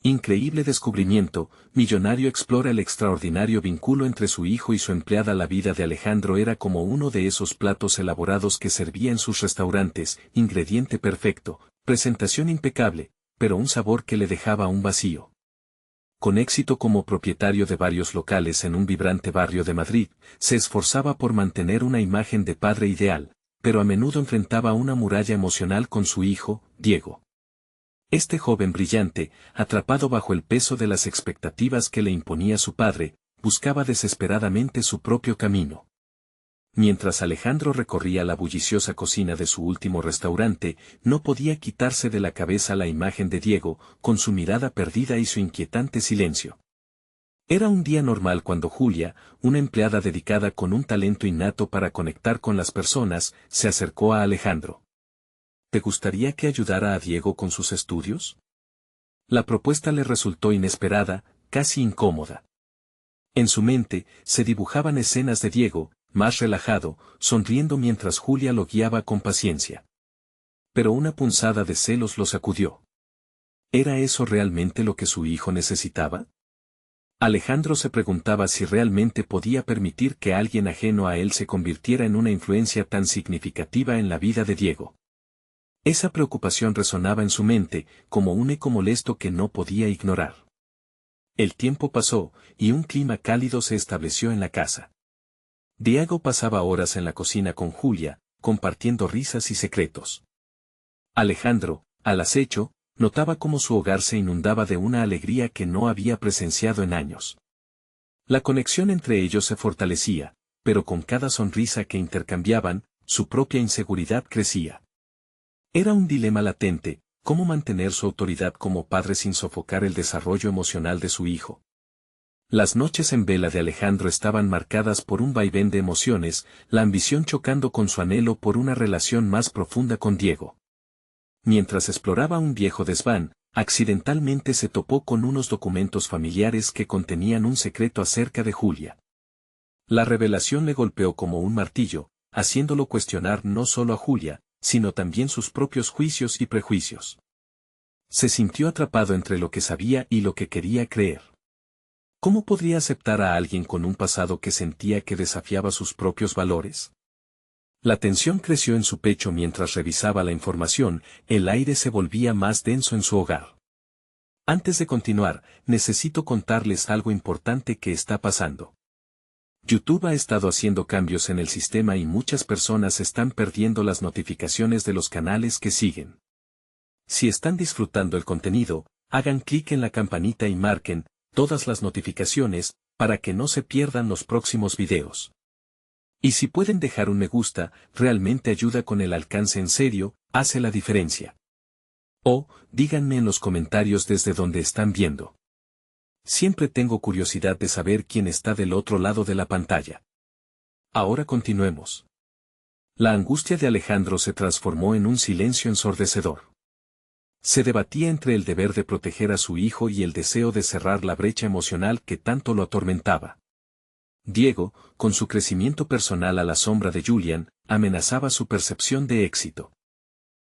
Increíble descubrimiento, millonario explora el extraordinario vínculo entre su hijo y su empleada. La vida de Alejandro era como uno de esos platos elaborados que servía en sus restaurantes, ingrediente perfecto, presentación impecable, pero un sabor que le dejaba un vacío. Con éxito como propietario de varios locales en un vibrante barrio de Madrid, se esforzaba por mantener una imagen de padre ideal, pero a menudo enfrentaba una muralla emocional con su hijo, Diego. Este joven brillante, atrapado bajo el peso de las expectativas que le imponía su padre, buscaba desesperadamente su propio camino. Mientras Alejandro recorría la bulliciosa cocina de su último restaurante, no podía quitarse de la cabeza la imagen de Diego, con su mirada perdida y su inquietante silencio. Era un día normal cuando Julia, una empleada dedicada con un talento innato para conectar con las personas, se acercó a Alejandro. ¿Te gustaría que ayudara a Diego con sus estudios? La propuesta le resultó inesperada, casi incómoda. En su mente, se dibujaban escenas de Diego, más relajado, sonriendo mientras Julia lo guiaba con paciencia. Pero una punzada de celos lo sacudió. ¿Era eso realmente lo que su hijo necesitaba? Alejandro se preguntaba si realmente podía permitir que alguien ajeno a él se convirtiera en una influencia tan significativa en la vida de Diego. Esa preocupación resonaba en su mente, como un eco molesto que no podía ignorar. El tiempo pasó, y un clima cálido se estableció en la casa. Diego pasaba horas en la cocina con Julia, compartiendo risas y secretos. Alejandro, al acecho, notaba cómo su hogar se inundaba de una alegría que no había presenciado en años. La conexión entre ellos se fortalecía, pero con cada sonrisa que intercambiaban, su propia inseguridad crecía. Era un dilema latente, cómo mantener su autoridad como padre sin sofocar el desarrollo emocional de su hijo. Las noches en vela de Alejandro estaban marcadas por un vaivén de emociones, la ambición chocando con su anhelo por una relación más profunda con Diego. Mientras exploraba un viejo desván, accidentalmente se topó con unos documentos familiares que contenían un secreto acerca de Julia. La revelación le golpeó como un martillo, haciéndolo cuestionar no solo a Julia, sino también sus propios juicios y prejuicios. Se sintió atrapado entre lo que sabía y lo que quería creer. ¿Cómo podría aceptar a alguien con un pasado que sentía que desafiaba sus propios valores? La tensión creció en su pecho mientras revisaba la información, el aire se volvía más denso en su hogar. Antes de continuar, necesito contarles algo importante que está pasando. YouTube ha estado haciendo cambios en el sistema y muchas personas están perdiendo las notificaciones de los canales que siguen. Si están disfrutando el contenido, hagan clic en la campanita y marquen todas las notificaciones para que no se pierdan los próximos videos. Y si pueden dejar un me gusta, realmente ayuda con el alcance en serio, hace la diferencia. O, díganme en los comentarios desde donde están viendo. Siempre tengo curiosidad de saber quién está del otro lado de la pantalla. Ahora continuemos. La angustia de Alejandro se transformó en un silencio ensordecedor. Se debatía entre el deber de proteger a su hijo y el deseo de cerrar la brecha emocional que tanto lo atormentaba. Diego, con su crecimiento personal a la sombra de Julian, amenazaba su percepción de éxito.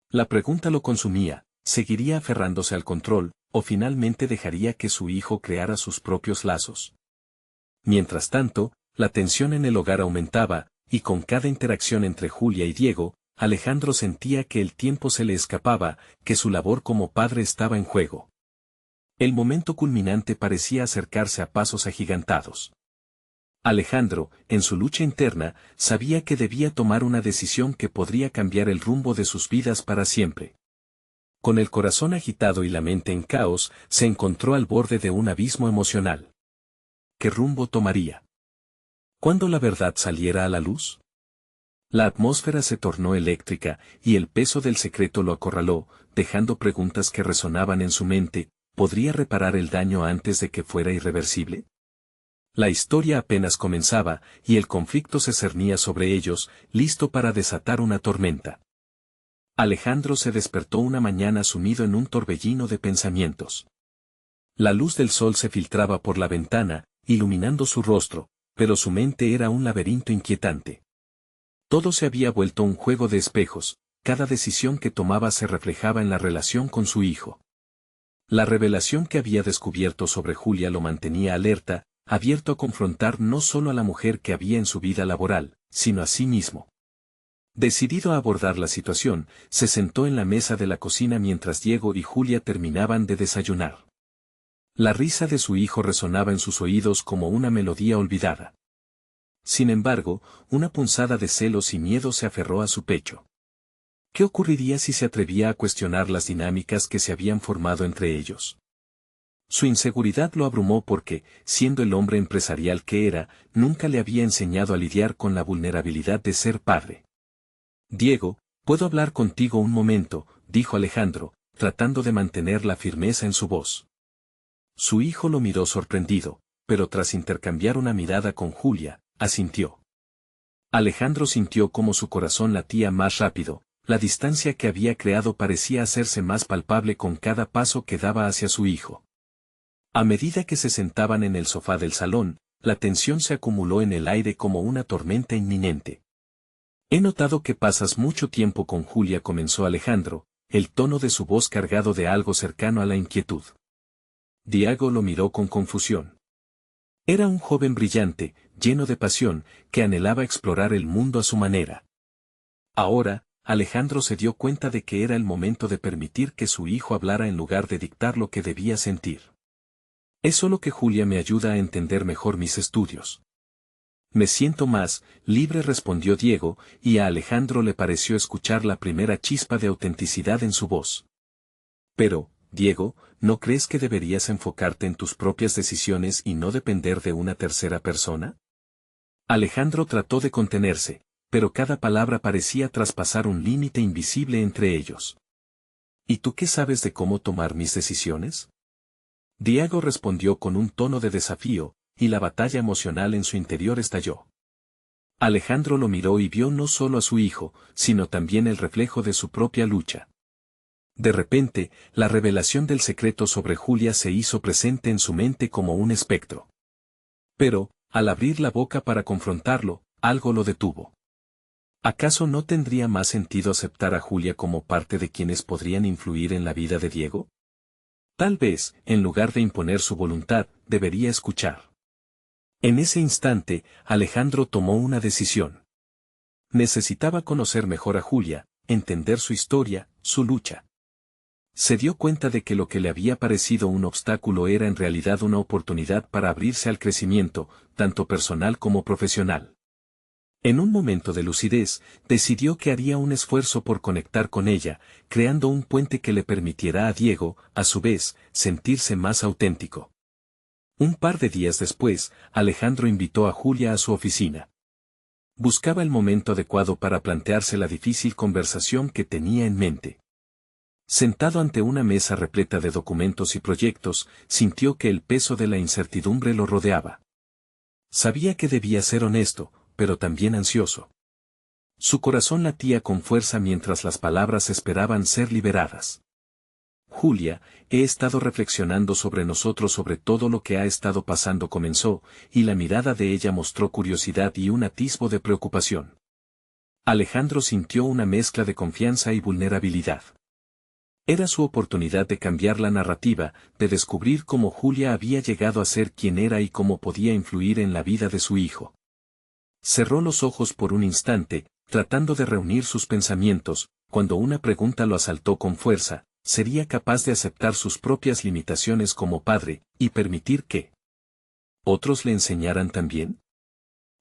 La pregunta lo consumía, ¿seguiría aferrándose al control, o finalmente dejaría que su hijo creara sus propios lazos? Mientras tanto, la tensión en el hogar aumentaba, y con cada interacción entre Julia y Diego, Alejandro sentía que el tiempo se le escapaba, que su labor como padre estaba en juego. El momento culminante parecía acercarse a pasos agigantados. Alejandro, en su lucha interna, sabía que debía tomar una decisión que podría cambiar el rumbo de sus vidas para siempre. Con el corazón agitado y la mente en caos, se encontró al borde de un abismo emocional. ¿Qué rumbo tomaría? ¿Cuándo la verdad saliera a la luz? La atmósfera se tornó eléctrica, y el peso del secreto lo acorraló, dejando preguntas que resonaban en su mente. ¿Podría reparar el daño antes de que fuera irreversible? La historia apenas comenzaba, y el conflicto se cernía sobre ellos, listo para desatar una tormenta. Alejandro se despertó una mañana sumido en un torbellino de pensamientos. La luz del sol se filtraba por la ventana, iluminando su rostro, pero su mente era un laberinto inquietante. Todo se había vuelto un juego de espejos, cada decisión que tomaba se reflejaba en la relación con su hijo. La revelación que había descubierto sobre Julia lo mantenía alerta, abierto a confrontar no solo a la mujer que había en su vida laboral, sino a sí mismo. Decidido a abordar la situación, se sentó en la mesa de la cocina mientras Diego y Julia terminaban de desayunar. La risa de su hijo resonaba en sus oídos como una melodía olvidada. Sin embargo, una punzada de celos y miedo se aferró a su pecho. ¿Qué ocurriría si se atrevía a cuestionar las dinámicas que se habían formado entre ellos? Su inseguridad lo abrumó porque, siendo el hombre empresarial que era, nunca le había enseñado a lidiar con la vulnerabilidad de ser padre. Diego, ¿puedo hablar contigo un momento?, dijo Alejandro, tratando de mantener la firmeza en su voz. Su hijo lo miró sorprendido, pero tras intercambiar una mirada con Julia, asintió. Alejandro sintió como su corazón latía más rápido, la distancia que había creado parecía hacerse más palpable con cada paso que daba hacia su hijo. A medida que se sentaban en el sofá del salón, la tensión se acumuló en el aire como una tormenta inminente. He notado que pasas mucho tiempo con Julia, comenzó Alejandro, el tono de su voz cargado de algo cercano a la inquietud. Diego lo miró con confusión. Era un joven brillante, lleno de pasión, que anhelaba explorar el mundo a su manera. Ahora, Alejandro se dio cuenta de que era el momento de permitir que su hijo hablara en lugar de dictar lo que debía sentir. Es solo que Julia me ayuda a entender mejor mis estudios. Me siento más libre, respondió Diego, y a Alejandro le pareció escuchar la primera chispa de autenticidad en su voz. Pero, Diego, ¿no crees que deberías enfocarte en tus propias decisiones y no depender de una tercera persona? Alejandro trató de contenerse, pero cada palabra parecía traspasar un límite invisible entre ellos. ¿Y tú qué sabes de cómo tomar mis decisiones? Diego respondió con un tono de desafío, y la batalla emocional en su interior estalló. Alejandro lo miró y vio no solo a su hijo, sino también el reflejo de su propia lucha. De repente, la revelación del secreto sobre Julia se hizo presente en su mente como un espectro. Pero, al abrir la boca para confrontarlo, algo lo detuvo. ¿Acaso no tendría más sentido aceptar a Julia como parte de quienes podrían influir en la vida de Diego? Tal vez, en lugar de imponer su voluntad, debería escuchar. En ese instante, Alejandro tomó una decisión. Necesitaba conocer mejor a Julia, entender su historia, su lucha. Se dio cuenta de que lo que le había parecido un obstáculo era en realidad una oportunidad para abrirse al crecimiento, tanto personal como profesional. En un momento de lucidez, decidió que haría un esfuerzo por conectar con ella, creando un puente que le permitiera a Diego, a su vez, sentirse más auténtico. Un par de días después, Alejandro invitó a Julia a su oficina. Buscaba el momento adecuado para plantearse la difícil conversación que tenía en mente. Sentado ante una mesa repleta de documentos y proyectos, sintió que el peso de la incertidumbre lo rodeaba. Sabía que debía ser honesto, pero también ansioso. Su corazón latía con fuerza mientras las palabras esperaban ser liberadas. Julia, he estado reflexionando sobre nosotros, sobre todo lo que ha estado pasando, comenzó, y la mirada de ella mostró curiosidad y un atisbo de preocupación. Alejandro sintió una mezcla de confianza y vulnerabilidad. Era su oportunidad de cambiar la narrativa, de descubrir cómo Julia había llegado a ser quien era y cómo podía influir en la vida de su hijo. Cerró los ojos por un instante, tratando de reunir sus pensamientos, cuando una pregunta lo asaltó con fuerza: ¿sería capaz de aceptar sus propias limitaciones como padre, y permitir que otros le enseñaran también?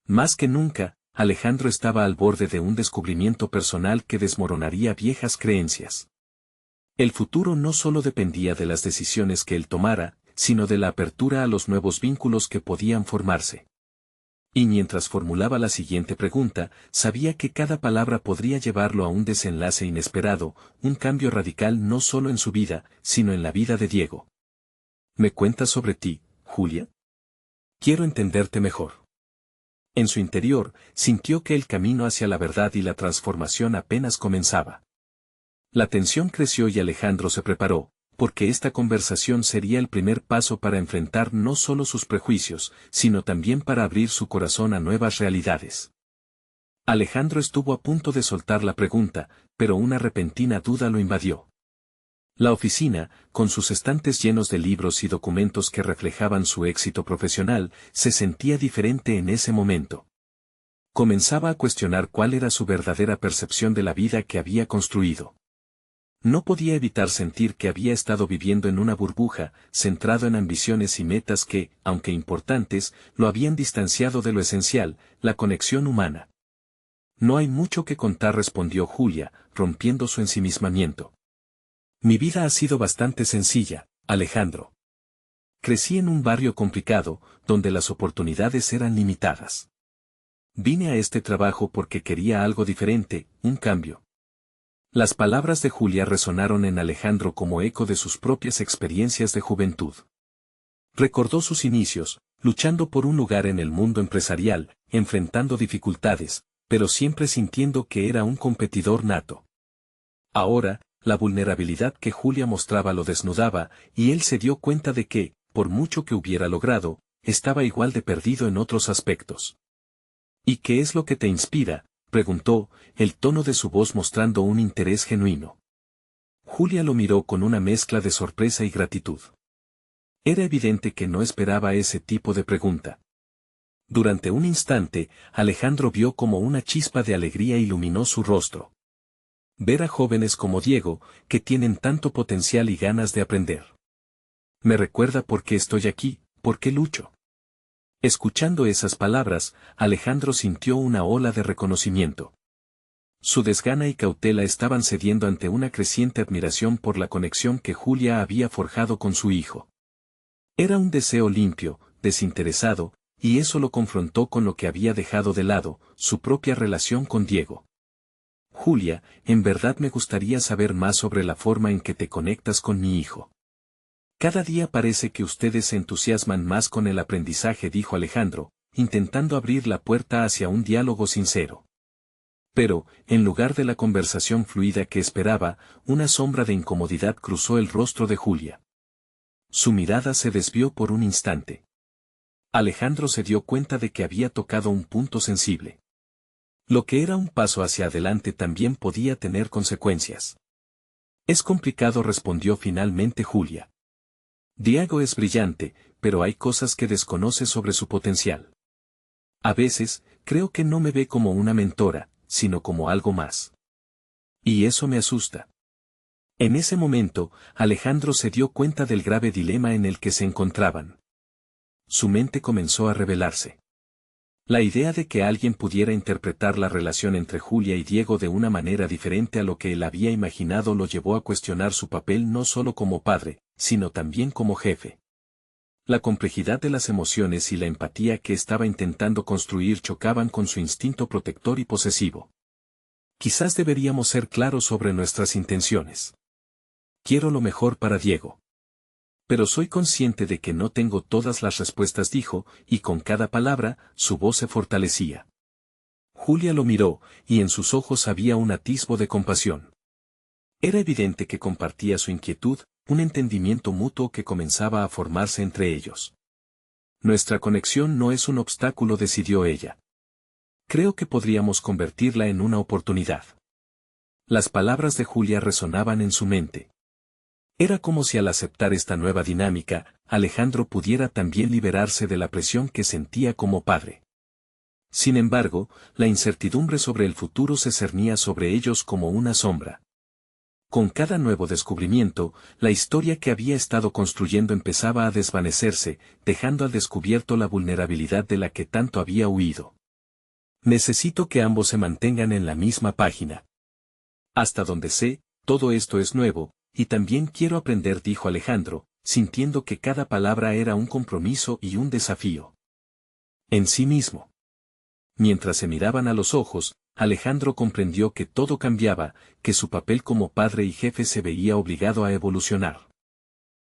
Más que nunca, Alejandro estaba al borde de un descubrimiento personal que desmoronaría viejas creencias. El futuro no solo dependía de las decisiones que él tomara, sino de la apertura a los nuevos vínculos que podían formarse. Y mientras formulaba la siguiente pregunta, sabía que cada palabra podría llevarlo a un desenlace inesperado, un cambio radical no solo en su vida, sino en la vida de Diego. ¿Me cuentas sobre ti, Julia? Quiero entenderte mejor. En su interior, sintió que el camino hacia la verdad y la transformación apenas comenzaba. La tensión creció y Alejandro se preparó, porque esta conversación sería el primer paso para enfrentar no solo sus prejuicios, sino también para abrir su corazón a nuevas realidades. Alejandro estuvo a punto de soltar la pregunta, pero una repentina duda lo invadió. La oficina, con sus estantes llenos de libros y documentos que reflejaban su éxito profesional, se sentía diferente en ese momento. Comenzaba a cuestionar cuál era su verdadera percepción de la vida que había construido. No podía evitar sentir que había estado viviendo en una burbuja, centrado en ambiciones y metas que, aunque importantes, lo habían distanciado de lo esencial, la conexión humana. No hay mucho que contar, respondió Julia, rompiendo su ensimismamiento. Mi vida ha sido bastante sencilla, Alejandro. Crecí en un barrio complicado, donde las oportunidades eran limitadas. Vine a este trabajo porque quería algo diferente, un cambio. Las palabras de Julia resonaron en Alejandro como eco de sus propias experiencias de juventud. Recordó sus inicios, luchando por un lugar en el mundo empresarial, enfrentando dificultades, pero siempre sintiendo que era un competidor nato. Ahora, la vulnerabilidad que Julia mostraba lo desnudaba, y él se dio cuenta de que, por mucho que hubiera logrado, estaba igual de perdido en otros aspectos. ¿Y qué es lo que te inspira?, preguntó, el tono de su voz mostrando un interés genuino. Julia lo miró con una mezcla de sorpresa y gratitud. Era evidente que no esperaba ese tipo de pregunta. Durante un instante, Alejandro vio como una chispa de alegría iluminó su rostro. Ver a jóvenes como Diego, que tienen tanto potencial y ganas de aprender. Me recuerda por qué estoy aquí, por qué lucho. Escuchando esas palabras, Alejandro sintió una ola de reconocimiento. Su desgana y cautela estaban cediendo ante una creciente admiración por la conexión que Julia había forjado con su hijo. Era un deseo limpio, desinteresado, y eso lo confrontó con lo que había dejado de lado, su propia relación con Diego. Julia, en verdad me gustaría saber más sobre la forma en que te conectas con mi hijo. Cada día parece que ustedes se entusiasman más con el aprendizaje, dijo Alejandro, intentando abrir la puerta hacia un diálogo sincero. Pero, en lugar de la conversación fluida que esperaba, una sombra de incomodidad cruzó el rostro de Julia. Su mirada se desvió por un instante. Alejandro se dio cuenta de que había tocado un punto sensible. Lo que era un paso hacia adelante también podía tener consecuencias. Es complicado, respondió finalmente Julia. Diego es brillante, pero hay cosas que desconoce sobre su potencial. A veces, creo que no me ve como una mentora, sino como algo más. Y eso me asusta. En ese momento, Alejandro se dio cuenta del grave dilema en el que se encontraban. Su mente comenzó a revelarse. La idea de que alguien pudiera interpretar la relación entre Julia y Diego de una manera diferente a lo que él había imaginado lo llevó a cuestionar su papel no solo como padre, sino también como jefe. La complejidad de las emociones y la empatía que estaba intentando construir chocaban con su instinto protector y posesivo. Quizás deberíamos ser claros sobre nuestras intenciones. Quiero lo mejor para Diego. Pero soy consciente de que no tengo todas las respuestas, dijo, y con cada palabra, su voz se fortalecía. Julia lo miró, y en sus ojos había un atisbo de compasión. Era evidente que compartía su inquietud, un entendimiento mutuo que comenzaba a formarse entre ellos. Nuestra conexión no es un obstáculo, decidió ella. Creo que podríamos convertirla en una oportunidad. Las palabras de Julia resonaban en su mente. Era como si al aceptar esta nueva dinámica, Alejandro pudiera también liberarse de la presión que sentía como padre. Sin embargo, la incertidumbre sobre el futuro se cernía sobre ellos como una sombra. Con cada nuevo descubrimiento, la historia que había estado construyendo empezaba a desvanecerse, dejando al descubierto la vulnerabilidad de la que tanto había huido. Necesito que ambos se mantengan en la misma página. Hasta donde sé, todo esto es nuevo, y también quiero aprender, dijo Alejandro, sintiendo que cada palabra era un compromiso y un desafío. En sí mismo. Mientras se miraban a los ojos, Alejandro comprendió que todo cambiaba, que su papel como padre y jefe se veía obligado a evolucionar.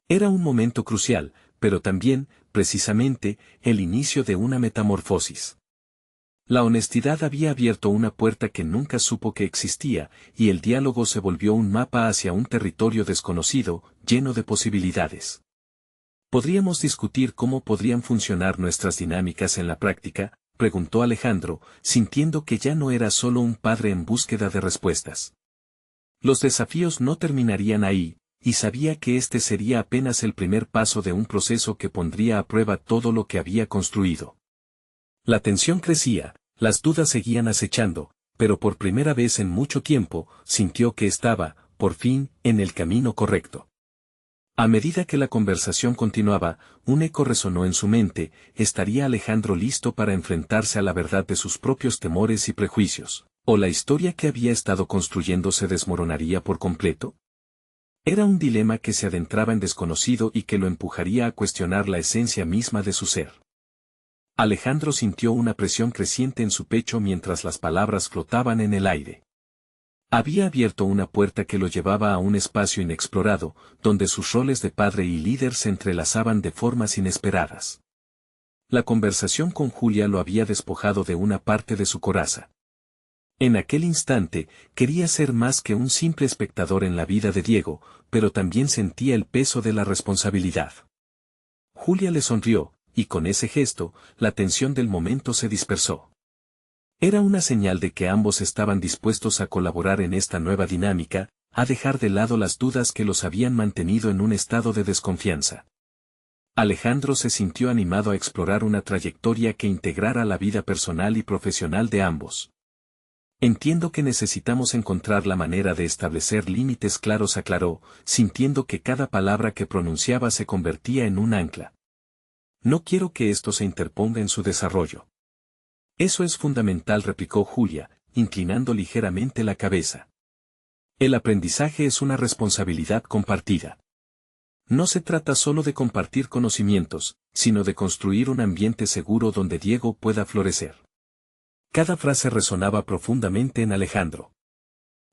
Era un momento crucial, pero también, precisamente, el inicio de una metamorfosis. La honestidad había abierto una puerta que nunca supo que existía, y el diálogo se volvió un mapa hacia un territorio desconocido, lleno de posibilidades. ¿Podríamos discutir cómo podrían funcionar nuestras dinámicas en la práctica?, preguntó Alejandro, sintiendo que ya no era solo un padre en búsqueda de respuestas. Los desafíos no terminarían ahí, y sabía que este sería apenas el primer paso de un proceso que pondría a prueba todo lo que había construido. La tensión crecía, las dudas seguían acechando, pero por primera vez en mucho tiempo, sintió que estaba, por fin, en el camino correcto. A medida que la conversación continuaba, un eco resonó en su mente: ¿estaría Alejandro listo para enfrentarse a la verdad de sus propios temores y prejuicios? ¿O la historia que había estado construyendo se desmoronaría por completo? Era un dilema que se adentraba en desconocido y que lo empujaría a cuestionar la esencia misma de su ser. Alejandro sintió una presión creciente en su pecho mientras las palabras flotaban en el aire. Había abierto una puerta que lo llevaba a un espacio inexplorado, donde sus roles de padre y líder se entrelazaban de formas inesperadas. La conversación con Julia lo había despojado de una parte de su coraza. En aquel instante, quería ser más que un simple espectador en la vida de Diego, pero también sentía el peso de la responsabilidad. Julia le sonrió, y con ese gesto, la tensión del momento se dispersó. Era una señal de que ambos estaban dispuestos a colaborar en esta nueva dinámica, a dejar de lado las dudas que los habían mantenido en un estado de desconfianza. Alejandro se sintió animado a explorar una trayectoria que integrara la vida personal y profesional de ambos. Entiendo que necesitamos encontrar la manera de establecer límites claros, aclaró, sintiendo que cada palabra que pronunciaba se convertía en un ancla. No quiero que esto se interponga en su desarrollo. Eso es fundamental, replicó Julia, inclinando ligeramente la cabeza. El aprendizaje es una responsabilidad compartida. No se trata solo de compartir conocimientos, sino de construir un ambiente seguro donde Diego pueda florecer. Cada frase resonaba profundamente en Alejandro.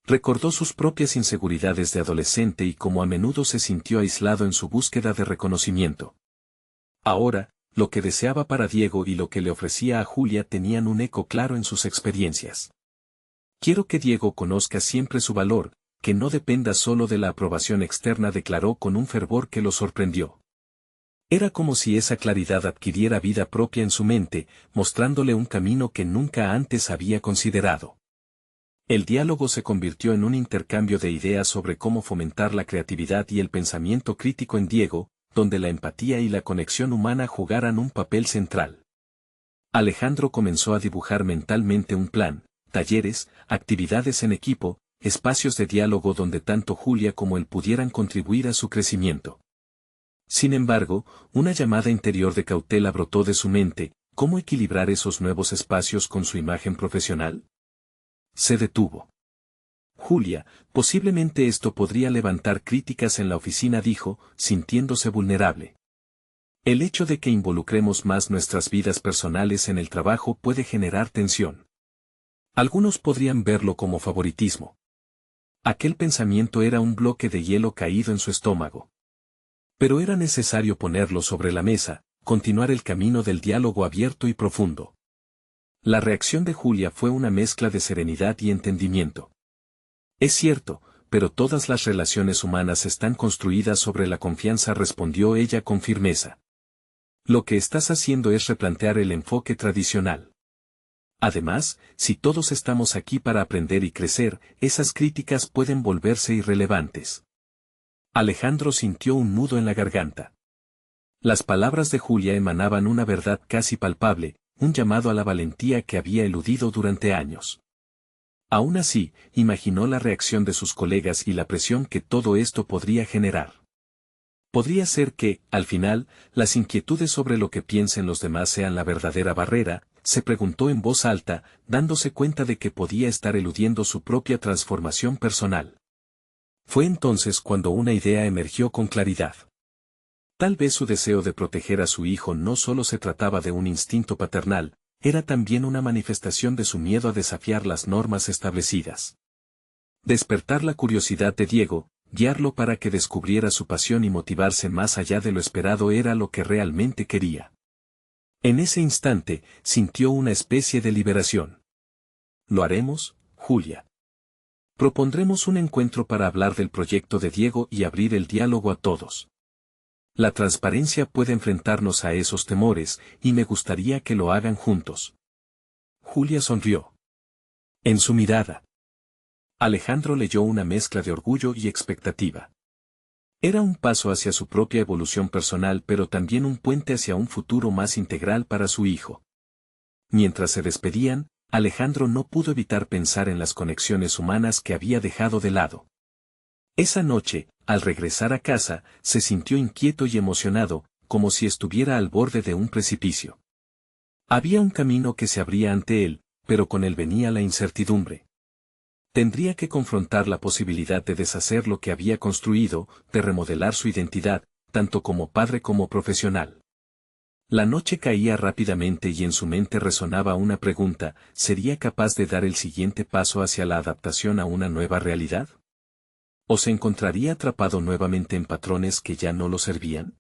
Recordó sus propias inseguridades de adolescente y cómo a menudo se sintió aislado en su búsqueda de reconocimiento. Ahora, lo que deseaba para Diego y lo que le ofrecía a Julia tenían un eco claro en sus experiencias. Quiero que Diego conozca siempre su valor, que no dependa solo de la aprobación externa, declaró con un fervor que lo sorprendió. Era como si esa claridad adquiriera vida propia en su mente, mostrándole un camino que nunca antes había considerado. El diálogo se convirtió en un intercambio de ideas sobre cómo fomentar la creatividad y el pensamiento crítico en Diego, donde la empatía y la conexión humana jugaran un papel central. Alejandro comenzó a dibujar mentalmente un plan: talleres, actividades en equipo, espacios de diálogo donde tanto Julia como él pudieran contribuir a su crecimiento. Sin embargo, una llamada interior de cautela brotó de su mente: ¿cómo equilibrar esos nuevos espacios con su imagen profesional? Se detuvo. Julia, posiblemente esto podría levantar críticas en la oficina, dijo, sintiéndose vulnerable. El hecho de que involucremos más nuestras vidas personales en el trabajo puede generar tensión. Algunos podrían verlo como favoritismo. Aquel pensamiento era un bloque de hielo caído en su estómago. Pero era necesario ponerlo sobre la mesa, continuar el camino del diálogo abierto y profundo. La reacción de Julia fue una mezcla de serenidad y entendimiento. Es cierto, pero todas las relaciones humanas están construidas sobre la confianza, respondió ella con firmeza. Lo que estás haciendo es replantear el enfoque tradicional. Además, si todos estamos aquí para aprender y crecer, esas críticas pueden volverse irrelevantes. Alejandro sintió un nudo en la garganta. Las palabras de Julia emanaban una verdad casi palpable, un llamado a la valentía que había eludido durante años. Aún así, imaginó la reacción de sus colegas y la presión que todo esto podría generar. Podría ser que, al final, las inquietudes sobre lo que piensen los demás sean la verdadera barrera, se preguntó en voz alta, dándose cuenta de que podía estar eludiendo su propia transformación personal. Fue entonces cuando una idea emergió con claridad. Tal vez su deseo de proteger a su hijo no solo se trataba de un instinto paternal, era también una manifestación de su miedo a desafiar las normas establecidas. Despertar la curiosidad de Diego, guiarlo para que descubriera su pasión y motivarse más allá de lo esperado era lo que realmente quería. En ese instante, sintió una especie de liberación. ¿Lo haremos, Julia? Propondremos un encuentro para hablar del proyecto de Diego y abrir el diálogo a todos. La transparencia puede enfrentarnos a esos temores, y me gustaría que lo hagan juntos. Julia sonrió. En su mirada, Alejandro leyó una mezcla de orgullo y expectativa. Era un paso hacia su propia evolución personal, pero también un puente hacia un futuro más integral para su hijo. Mientras se despedían, Alejandro no pudo evitar pensar en las conexiones humanas que había dejado de lado. Esa noche, al regresar a casa, se sintió inquieto y emocionado, como si estuviera al borde de un precipicio. Había un camino que se abría ante él, pero con él venía la incertidumbre. Tendría que confrontar la posibilidad de deshacer lo que había construido, de remodelar su identidad, tanto como padre como profesional. La noche caía rápidamente y en su mente resonaba una pregunta: ¿sería capaz de dar el siguiente paso hacia la adaptación a una nueva realidad? ¿O se encontraría atrapado nuevamente en patrones que ya no lo servían?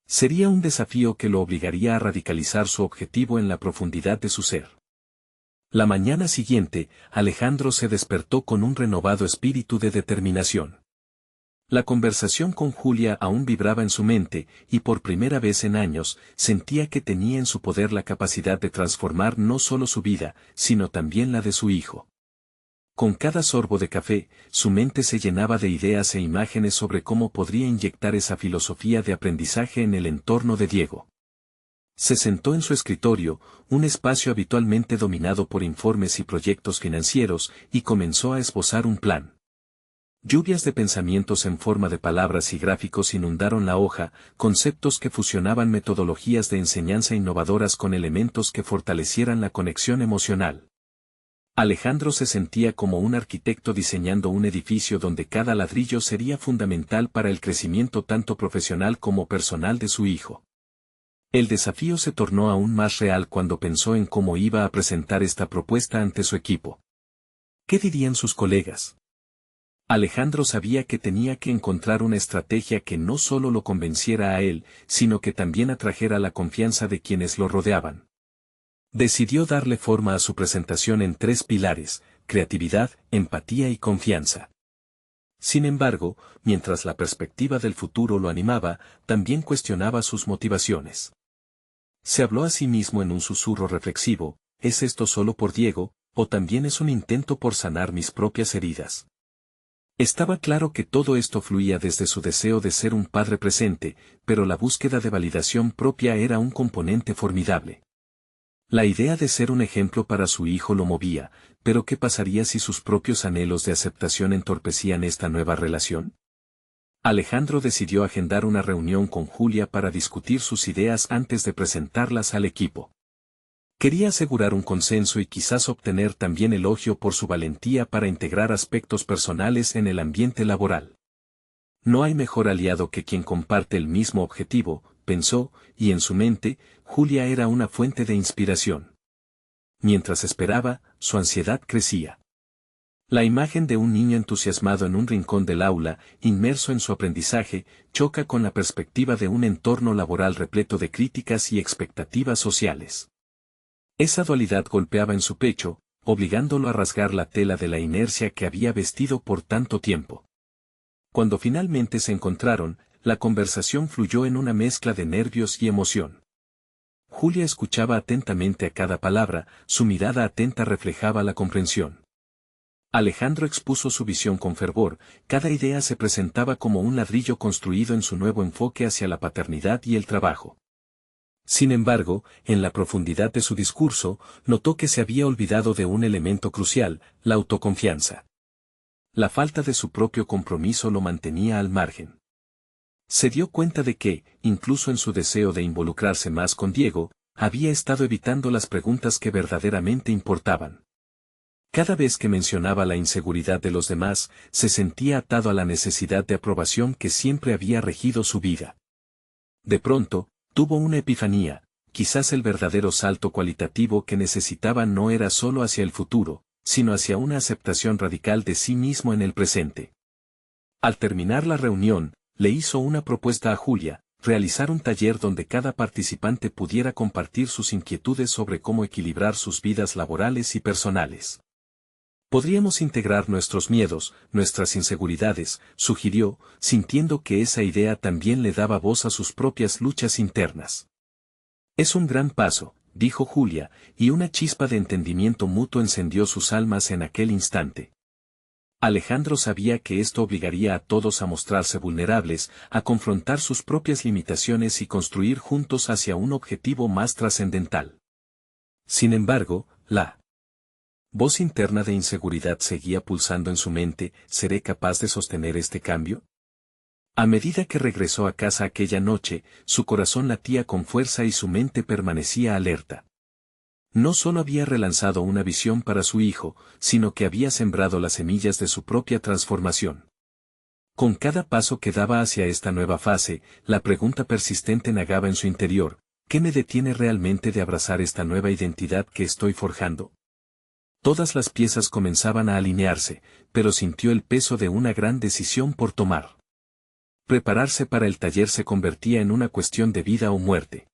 Sería un desafío que lo obligaría a radicalizar su objetivo en la profundidad de su ser. La mañana siguiente, Alejandro se despertó con un renovado espíritu de determinación. La conversación con Julia aún vibraba en su mente, y por primera vez en años, sentía que tenía en su poder la capacidad de transformar no solo su vida, sino también la de su hijo. Con cada sorbo de café, su mente se llenaba de ideas e imágenes sobre cómo podría inyectar esa filosofía de aprendizaje en el entorno de Diego. Se sentó en su escritorio, un espacio habitualmente dominado por informes y proyectos financieros, y comenzó a esbozar un plan. Lluvias de pensamientos en forma de palabras y gráficos inundaron la hoja, conceptos que fusionaban metodologías de enseñanza innovadoras con elementos que fortalecieran la conexión emocional. Alejandro se sentía como un arquitecto diseñando un edificio donde cada ladrillo sería fundamental para el crecimiento tanto profesional como personal de su hijo. El desafío se tornó aún más real cuando pensó en cómo iba a presentar esta propuesta ante su equipo. ¿Qué dirían sus colegas? Alejandro sabía que tenía que encontrar una estrategia que no solo lo convenciera a él, sino que también atrajera la confianza de quienes lo rodeaban. Decidió darle forma a su presentación en 3 pilares: creatividad, empatía y confianza. Sin embargo, mientras la perspectiva del futuro lo animaba, también cuestionaba sus motivaciones. Se habló a sí mismo en un susurro reflexivo: ¿es esto solo por Diego, o también es un intento por sanar mis propias heridas? Estaba claro que todo esto fluía desde su deseo de ser un padre presente, pero la búsqueda de validación propia era un componente formidable. La idea de ser un ejemplo para su hijo lo movía, pero ¿qué pasaría si sus propios anhelos de aceptación entorpecían esta nueva relación? Alejandro decidió agendar una reunión con Julia para discutir sus ideas antes de presentarlas al equipo. Quería asegurar un consenso y quizás obtener también elogio por su valentía para integrar aspectos personales en el ambiente laboral. No hay mejor aliado que quien comparte el mismo objetivo, pensó, y en su mente, Julia era una fuente de inspiración. Mientras esperaba, su ansiedad crecía. La imagen de un niño entusiasmado en un rincón del aula, inmerso en su aprendizaje, choca con la perspectiva de un entorno laboral repleto de críticas y expectativas sociales. Esa dualidad golpeaba en su pecho, obligándolo a rasgar la tela de la inercia que había vestido por tanto tiempo. Cuando finalmente se encontraron, la conversación fluyó en una mezcla de nervios y emoción. Julia escuchaba atentamente a cada palabra, su mirada atenta reflejaba la comprensión. Alejandro expuso su visión con fervor, cada idea se presentaba como un ladrillo construido en su nuevo enfoque hacia la paternidad y el trabajo. Sin embargo, en la profundidad de su discurso, notó que se había olvidado de un elemento crucial: la autoconfianza. La falta de su propio compromiso lo mantenía al margen. Se dio cuenta de que, incluso en su deseo de involucrarse más con Diego, había estado evitando las preguntas que verdaderamente importaban. Cada vez que mencionaba la inseguridad de los demás, se sentía atado a la necesidad de aprobación que siempre había regido su vida. De pronto, tuvo una epifanía: quizás el verdadero salto cualitativo que necesitaba no era solo hacia el futuro, sino hacia una aceptación radical de sí mismo en el presente. Al terminar la reunión, le hizo una propuesta a Julia: realizar un taller donde cada participante pudiera compartir sus inquietudes sobre cómo equilibrar sus vidas laborales y personales. Podríamos integrar nuestros miedos, nuestras inseguridades, sugirió, sintiendo que esa idea también le daba voz a sus propias luchas internas. Es un gran paso, dijo Julia, y una chispa de entendimiento mutuo encendió sus almas en aquel instante. Alejandro sabía que esto obligaría a todos a mostrarse vulnerables, a confrontar sus propias limitaciones y construir juntos hacia un objetivo más trascendental. Sin embargo, la voz interna de inseguridad seguía pulsando en su mente. ¿Seré capaz de sostener este cambio? A medida que regresó a casa aquella noche, su corazón latía con fuerza y su mente permanecía alerta. No solo había relanzado una visión para su hijo, sino que había sembrado las semillas de su propia transformación. Con cada paso que daba hacia esta nueva fase, la pregunta persistente nagaba en su interior: ¿qué me detiene realmente de abrazar esta nueva identidad que estoy forjando? Todas las piezas comenzaban a alinearse, pero sintió el peso de una gran decisión por tomar. Prepararse para el taller se convertía en una cuestión de vida o muerte.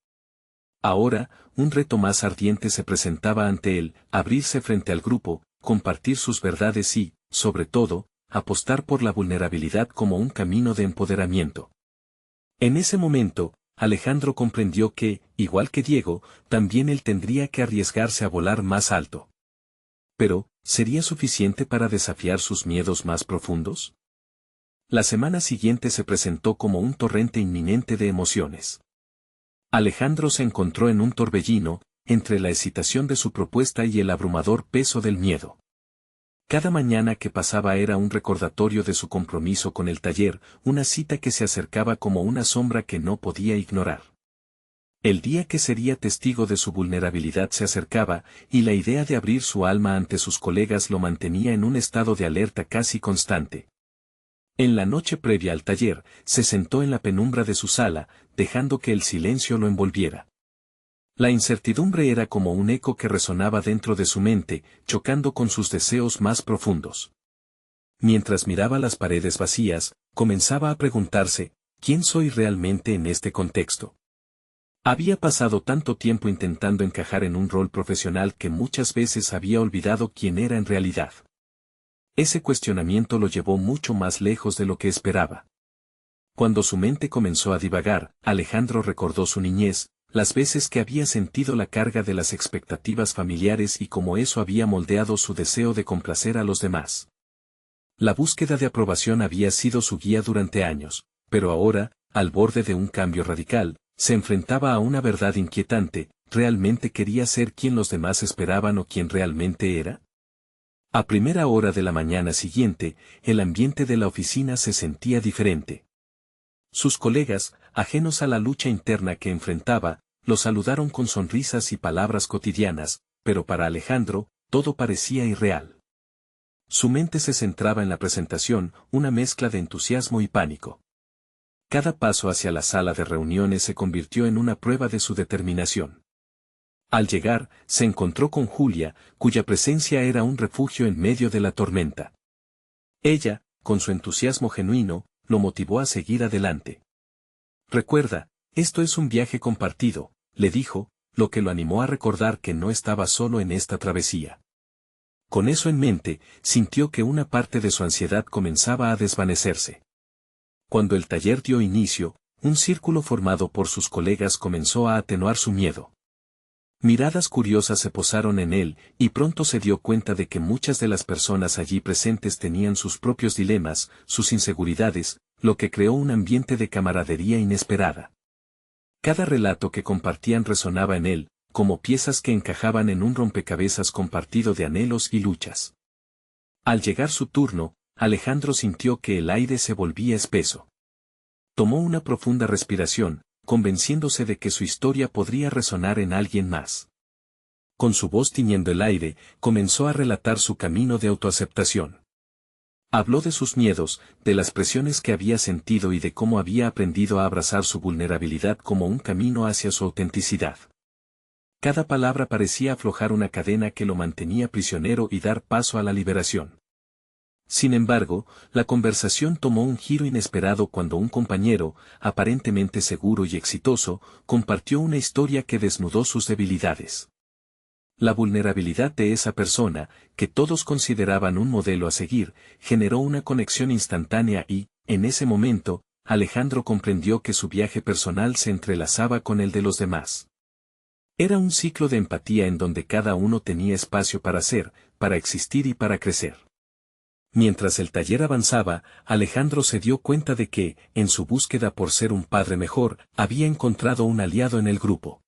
Ahora, un reto más ardiente se presentaba ante él: abrirse frente al grupo, compartir sus verdades y, sobre todo, apostar por la vulnerabilidad como un camino de empoderamiento. En ese momento, Alejandro comprendió que, igual que Diego, también él tendría que arriesgarse a volar más alto. Pero, ¿sería suficiente para desafiar sus miedos más profundos? La semana siguiente se presentó como un torrente inminente de emociones. Alejandro se encontró en un torbellino, entre la excitación de su propuesta y el abrumador peso del miedo. Cada mañana que pasaba era un recordatorio de su compromiso con el taller, una cita que se acercaba como una sombra que no podía ignorar. El día que sería testigo de su vulnerabilidad se acercaba, y la idea de abrir su alma ante sus colegas lo mantenía en un estado de alerta casi constante. En la noche previa al taller, se sentó en la penumbra de su sala, dejando que el silencio lo envolviera. La incertidumbre era como un eco que resonaba dentro de su mente, chocando con sus deseos más profundos. Mientras miraba las paredes vacías, comenzaba a preguntarse: ¿quién soy realmente en este contexto? Había pasado tanto tiempo intentando encajar en un rol profesional que muchas veces había olvidado quién era en realidad. Ese cuestionamiento lo llevó mucho más lejos de lo que esperaba. Cuando su mente comenzó a divagar, Alejandro recordó su niñez, las veces que había sentido la carga de las expectativas familiares y cómo eso había moldeado su deseo de complacer a los demás. La búsqueda de aprobación había sido su guía durante años, pero ahora, al borde de un cambio radical, se enfrentaba a una verdad inquietante: ¿realmente quería ser quien los demás esperaban o quien realmente era? A primera hora de la mañana siguiente, el ambiente de la oficina se sentía diferente. Sus colegas, ajenos a la lucha interna que enfrentaba, lo saludaron con sonrisas y palabras cotidianas, pero para Alejandro, todo parecía irreal. Su mente se centraba en la presentación, una mezcla de entusiasmo y pánico. Cada paso hacia la sala de reuniones se convirtió en una prueba de su determinación. Al llegar, se encontró con Julia, cuya presencia era un refugio en medio de la tormenta. Ella, con su entusiasmo genuino, lo motivó a seguir adelante. «Recuerda, esto es un viaje compartido», le dijo, lo que lo animó a recordar que no estaba solo en esta travesía. Con eso en mente, sintió que una parte de su ansiedad comenzaba a desvanecerse. Cuando el taller dio inicio, un círculo formado por sus colegas comenzó a atenuar su miedo. Miradas curiosas se posaron en él, y pronto se dio cuenta de que muchas de las personas allí presentes tenían sus propios dilemas, sus inseguridades, lo que creó un ambiente de camaradería inesperada. Cada relato que compartían resonaba en él, como piezas que encajaban en un rompecabezas compartido de anhelos y luchas. Al llegar su turno, Alejandro sintió que el aire se volvía espeso. Tomó una profunda respiración, convenciéndose de que su historia podría resonar en alguien más. Con su voz tiñendo el aire, comenzó a relatar su camino de autoaceptación. Habló de sus miedos, de las presiones que había sentido y de cómo había aprendido a abrazar su vulnerabilidad como un camino hacia su autenticidad. Cada palabra parecía aflojar una cadena que lo mantenía prisionero y dar paso a la liberación. Sin embargo, la conversación tomó un giro inesperado cuando un compañero, aparentemente seguro y exitoso, compartió una historia que desnudó sus debilidades. La vulnerabilidad de esa persona, que todos consideraban un modelo a seguir, generó una conexión instantánea y, en ese momento, Alejandro comprendió que su viaje personal se entrelazaba con el de los demás. Era un ciclo de empatía en donde cada uno tenía espacio para ser, para existir y para crecer. Mientras el taller avanzaba, Alejandro se dio cuenta de que, en su búsqueda por ser un padre mejor, había encontrado un aliado en el grupo.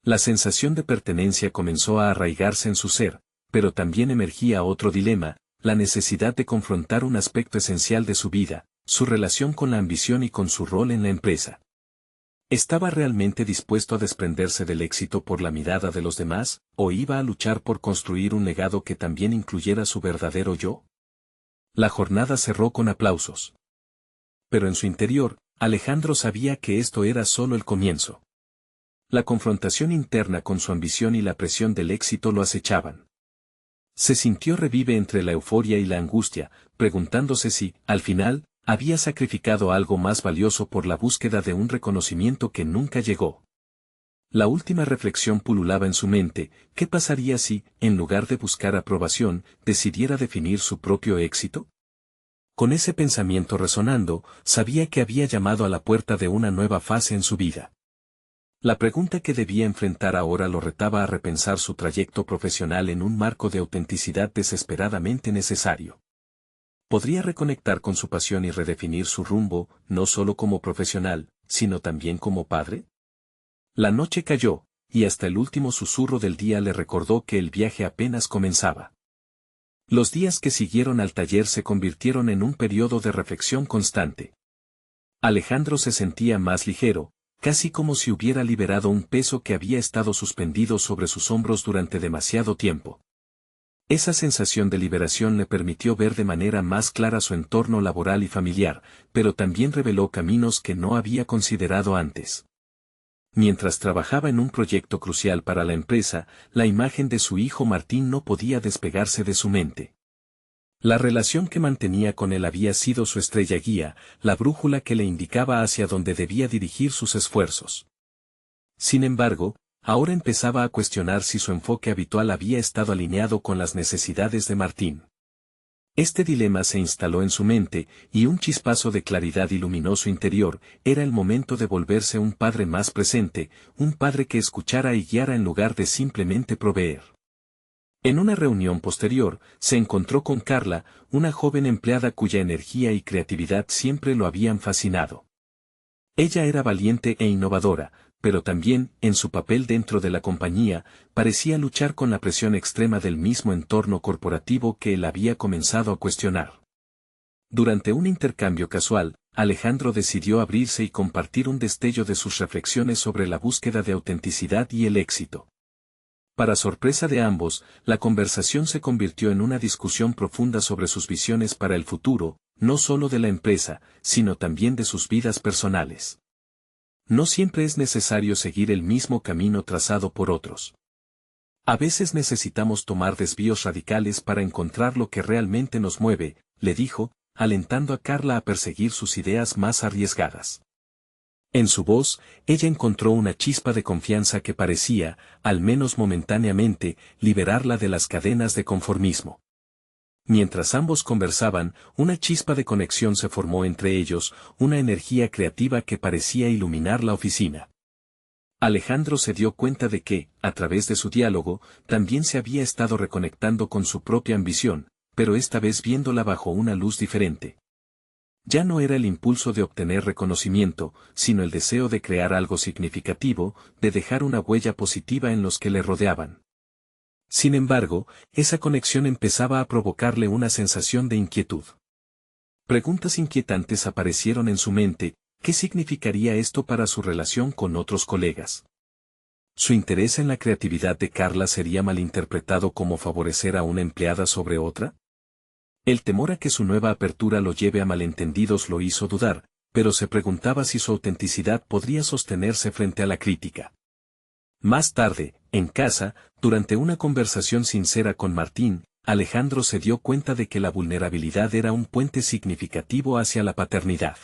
La sensación de pertenencia comenzó a arraigarse en su ser, pero también emergía otro dilema, la necesidad de confrontar un aspecto esencial de su vida, su relación con la ambición y con su rol en la empresa. ¿Estaba realmente dispuesto a desprenderse del éxito por la mirada de los demás, o iba a luchar por construir un legado que también incluyera su verdadero yo? La jornada cerró con aplausos. Pero en su interior, Alejandro sabía que esto era solo el comienzo. La confrontación interna con su ambición y la presión del éxito lo acechaban. Se sintió revive entre la euforia y la angustia, preguntándose si, al final, había sacrificado algo más valioso por la búsqueda de un reconocimiento que nunca llegó. La última reflexión pululaba en su mente: ¿qué pasaría si, en lugar de buscar aprobación, decidiera definir su propio éxito? Con ese pensamiento resonando, sabía que había llamado a la puerta de una nueva fase en su vida. La pregunta que debía enfrentar ahora lo retaba a repensar su trayecto profesional en un marco de autenticidad desesperadamente necesario. ¿Podría reconectar con su pasión y redefinir su rumbo, no solo como profesional, sino también como padre? La noche cayó, y hasta el último susurro del día le recordó que el viaje apenas comenzaba. Los días que siguieron al taller se convirtieron en un periodo de reflexión constante. Alejandro se sentía más ligero, casi como si hubiera liberado un peso que había estado suspendido sobre sus hombros durante demasiado tiempo. Esa sensación de liberación le permitió ver de manera más clara su entorno laboral y familiar, pero también reveló caminos que no había considerado antes. Mientras trabajaba en un proyecto crucial para la empresa, la imagen de su hijo Martín no podía despegarse de su mente. La relación que mantenía con él había sido su estrella guía, la brújula que le indicaba hacia dónde debía dirigir sus esfuerzos. Sin embargo, ahora empezaba a cuestionar si su enfoque habitual había estado alineado con las necesidades de Martín. Este dilema se instaló en su mente, y un chispazo de claridad iluminó su interior: era el momento de volverse un padre más presente, un padre que escuchara y guiara en lugar de simplemente proveer. En una reunión posterior, se encontró con Carla, una joven empleada cuya energía y creatividad siempre lo habían fascinado. Ella era valiente e innovadora, pero también, en su papel dentro de la compañía, parecía luchar con la presión extrema del mismo entorno corporativo que él había comenzado a cuestionar. Durante un intercambio casual, Alejandro decidió abrirse y compartir un destello de sus reflexiones sobre la búsqueda de autenticidad y el éxito. Para sorpresa de ambos, la conversación se convirtió en una discusión profunda sobre sus visiones para el futuro, no solo de la empresa, sino también de sus vidas personales. No siempre es necesario seguir el mismo camino trazado por otros. A veces necesitamos tomar desvíos radicales para encontrar lo que realmente nos mueve, le dijo, alentando a Carla a perseguir sus ideas más arriesgadas. En su voz, ella encontró una chispa de confianza que parecía, al menos momentáneamente, liberarla de las cadenas de conformismo. Mientras ambos conversaban, una chispa de conexión se formó entre ellos, una energía creativa que parecía iluminar la oficina. Alejandro se dio cuenta de que, a través de su diálogo, también se había estado reconectando con su propia ambición, pero esta vez viéndola bajo una luz diferente. Ya no era el impulso de obtener reconocimiento, sino el deseo de crear algo significativo, de dejar una huella positiva en los que le rodeaban. Sin embargo, esa conexión empezaba a provocarle una sensación de inquietud. Preguntas inquietantes aparecieron en su mente: ¿qué significaría esto para su relación con otros colegas? ¿Su interés en la creatividad de Carla sería malinterpretado como favorecer a una empleada sobre otra? El temor a que su nueva apertura lo lleve a malentendidos lo hizo dudar, pero se preguntaba si su autenticidad podría sostenerse frente a la crítica. Más tarde, en casa, durante una conversación sincera con Martín, Alejandro se dio cuenta de que la vulnerabilidad era un puente significativo hacia la paternidad.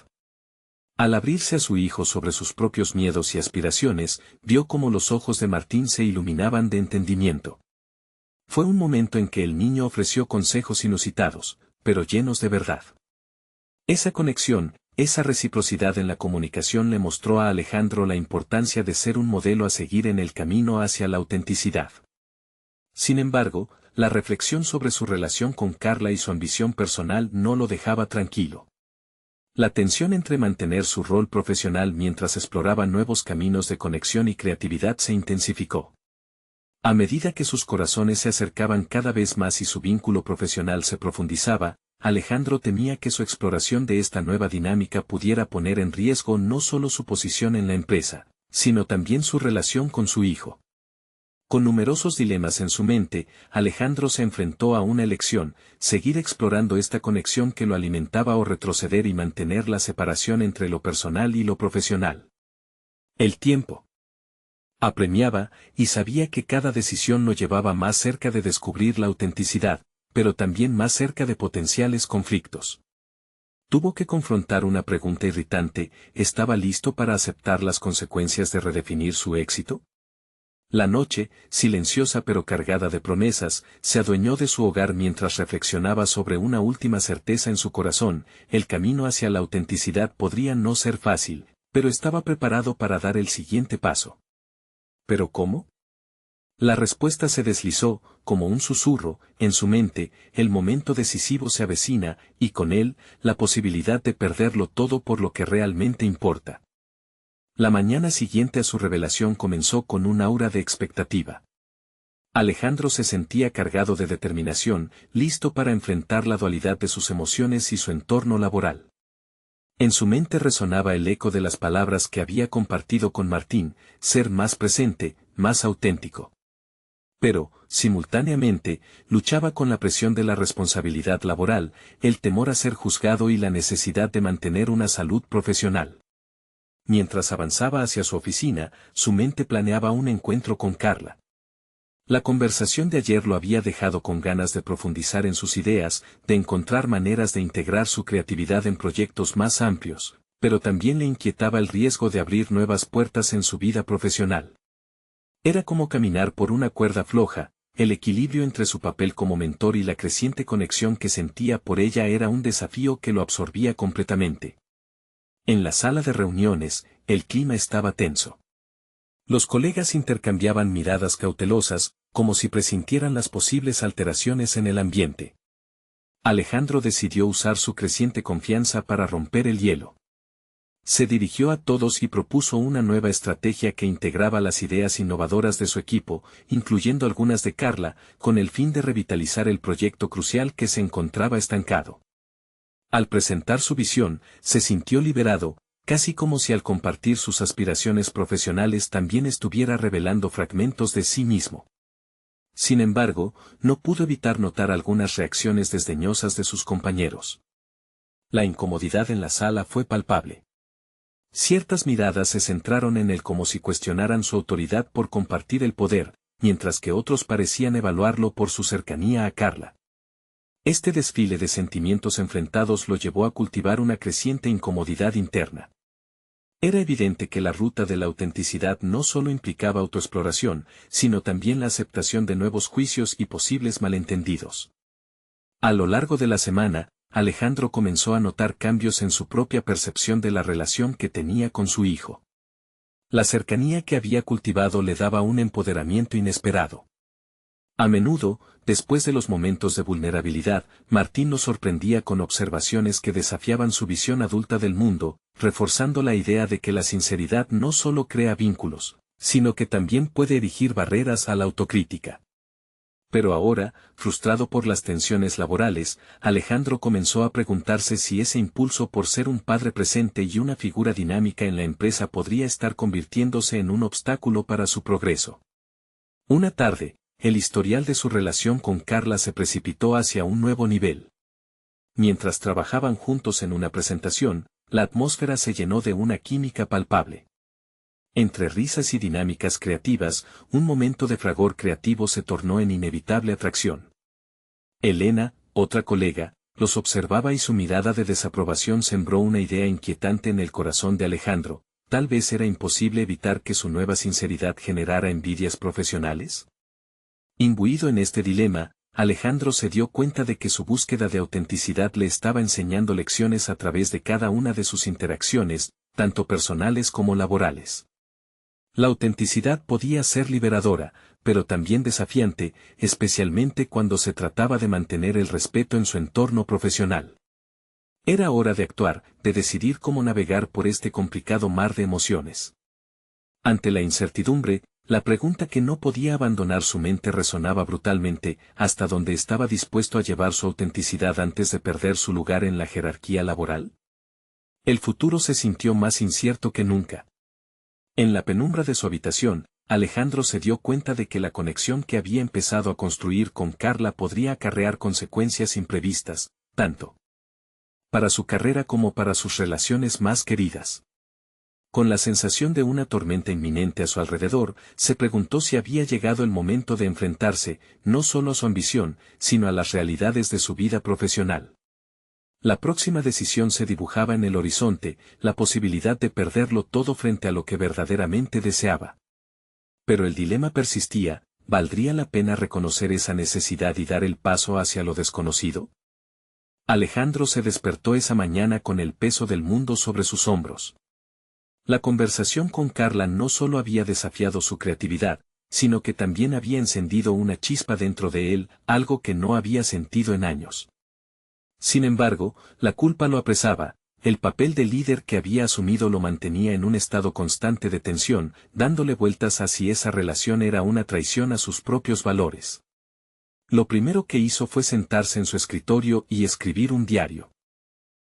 Al abrirse a su hijo sobre sus propios miedos y aspiraciones, vio cómo los ojos de Martín se iluminaban de entendimiento. Fue un momento en que el niño ofreció consejos inusitados, pero llenos de verdad. Esa conexión, esa reciprocidad en la comunicación le mostró a Alejandro la importancia de ser un modelo a seguir en el camino hacia la autenticidad. Sin embargo, La reflexión sobre su relación con Carla y su ambición personal no lo dejaba tranquilo. La tensión entre mantener su rol profesional mientras exploraba nuevos caminos de conexión y creatividad se intensificó. A medida que sus corazones se acercaban cada vez más y su vínculo profesional se profundizaba, Alejandro temía que su exploración de esta nueva dinámica pudiera poner en riesgo no solo su posición en la empresa, sino también su relación con su hijo. Con numerosos dilemas en su mente, Alejandro se enfrentó a una elección: seguir explorando esta conexión que lo alimentaba o retroceder y mantener la separación entre lo personal y lo profesional. El tiempo apremiaba, y sabía que cada decisión lo llevaba más cerca de descubrir la autenticidad, pero también más cerca de potenciales conflictos. Tuvo que confrontar una pregunta irritante: ¿estaba listo para aceptar las consecuencias de redefinir su éxito? La noche, silenciosa pero cargada de promesas, se adueñó de su hogar mientras reflexionaba sobre una última certeza en su corazón: el camino hacia la autenticidad podría no ser fácil, pero estaba preparado para dar el siguiente paso. ¿Pero cómo? La respuesta se deslizó, como un susurro, en su mente: el momento decisivo se avecina, y con él, la posibilidad de perderlo todo por lo que realmente importa. La mañana siguiente a su revelación comenzó con un aura de expectativa. Alejandro se sentía cargado de determinación, listo para enfrentar la dualidad de sus emociones y su entorno laboral. En su mente resonaba el eco de las palabras que había compartido con Martín: ser más presente, más auténtico. Pero, simultáneamente, luchaba con la presión de la responsabilidad laboral, el temor a ser juzgado y la necesidad de mantener una salud profesional. Mientras avanzaba hacia su oficina, su mente planeaba un encuentro con Carla. La conversación de ayer lo había dejado con ganas de profundizar en sus ideas, de encontrar maneras de integrar su creatividad en proyectos más amplios, pero también le inquietaba el riesgo de abrir nuevas puertas en su vida profesional. Era como caminar por una cuerda floja: el equilibrio entre su papel como mentor y la creciente conexión que sentía por ella era un desafío que lo absorbía completamente. En la sala de reuniones, el clima estaba tenso. Los colegas intercambiaban miradas cautelosas, como si presintieran las posibles alteraciones en el ambiente. Alejandro decidió usar su creciente confianza para romper el hielo. Se dirigió a todos y propuso una nueva estrategia que integraba las ideas innovadoras de su equipo, incluyendo algunas de Carla, con el fin de revitalizar el proyecto crucial que se encontraba estancado. Al presentar su visión, se sintió liberado, casi como si al compartir sus aspiraciones profesionales también estuviera revelando fragmentos de sí mismo. Sin embargo, no pudo evitar notar algunas reacciones desdeñosas de sus compañeros. La incomodidad en la sala fue palpable. Ciertas miradas se centraron en él como si cuestionaran su autoridad por compartir el poder, mientras que otros parecían evaluarlo por su cercanía a Carla. Este desfile de sentimientos enfrentados lo llevó a cultivar una creciente incomodidad interna. Era evidente que la ruta de la autenticidad no solo implicaba autoexploración, sino también la aceptación de nuevos juicios y posibles malentendidos. A lo largo de la semana, Alejandro comenzó a notar cambios en su propia percepción de la relación que tenía con su hijo. La cercanía que había cultivado le daba un empoderamiento inesperado. A menudo, después de los momentos de vulnerabilidad, Martín lo sorprendía con observaciones que desafiaban su visión adulta del mundo, reforzando la idea de que la sinceridad no solo crea vínculos, sino que también puede erigir barreras a la autocrítica. Pero ahora, frustrado por las tensiones laborales, Alejandro comenzó a preguntarse si ese impulso por ser un padre presente y una figura dinámica en la empresa podría estar convirtiéndose en un obstáculo para su progreso. Una tarde, el historial de su relación con Carla se precipitó hacia un nuevo nivel. Mientras trabajaban juntos en una presentación, la atmósfera se llenó de una química palpable. Entre risas y dinámicas creativas, un momento de fragor creativo se tornó en inevitable atracción. Elena, otra colega, los observaba y su mirada de desaprobación sembró una idea inquietante en el corazón de Alejandro: ¿tal vez era imposible evitar que su nueva sinceridad generara envidias profesionales? Imbuido en este dilema, Alejandro se dio cuenta de que su búsqueda de autenticidad le estaba enseñando lecciones a través de cada una de sus interacciones, tanto personales como laborales. La autenticidad podía ser liberadora, pero también desafiante, especialmente cuando se trataba de mantener el respeto en su entorno profesional. Era hora de actuar, de decidir cómo navegar por este complicado mar de emociones. Ante la incertidumbre, la pregunta que no podía abandonar su mente resonaba brutalmente: ¿hasta dónde estaba dispuesto a llevar su autenticidad antes de perder su lugar en la jerarquía laboral? El futuro se sintió más incierto que nunca. En la penumbra de su habitación, Alejandro se dio cuenta de que la conexión que había empezado a construir con Carla podría acarrear consecuencias imprevistas, tanto para su carrera como para sus relaciones más queridas. Con la sensación de una tormenta inminente a su alrededor, se preguntó si había llegado el momento de enfrentarse, no solo a su ambición, sino a las realidades de su vida profesional. La próxima decisión se dibujaba en el horizonte, la posibilidad de perderlo todo frente a lo que verdaderamente deseaba. Pero el dilema persistía: ¿valdría la pena reconocer esa necesidad y dar el paso hacia lo desconocido? Alejandro se despertó esa mañana con el peso del mundo sobre sus hombros. La conversación con Carla no solo había desafiado su creatividad, sino que también había encendido una chispa dentro de él, algo que no había sentido en años. Sin embargo, la culpa lo apresaba, el papel de líder que había asumido lo mantenía en un estado constante de tensión, dándole vueltas a si esa relación era una traición a sus propios valores. Lo primero que hizo fue sentarse en su escritorio y escribir un diario.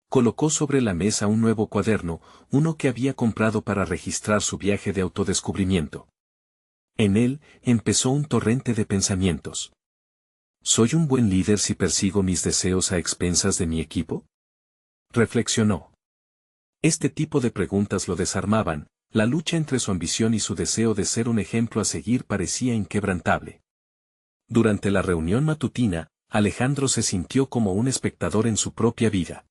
Colocó sobre la mesa un nuevo cuaderno, uno que había comprado para registrar su viaje de autodescubrimiento. En él, empezó un torrente de pensamientos. ¿Soy un buen líder si persigo mis deseos a expensas de mi equipo? Reflexionó. Este tipo de preguntas lo desarmaban, la lucha entre su ambición y su deseo de ser un ejemplo a seguir parecía inquebrantable. Durante la reunión matutina, Alejandro se sintió como un espectador en su propia vida.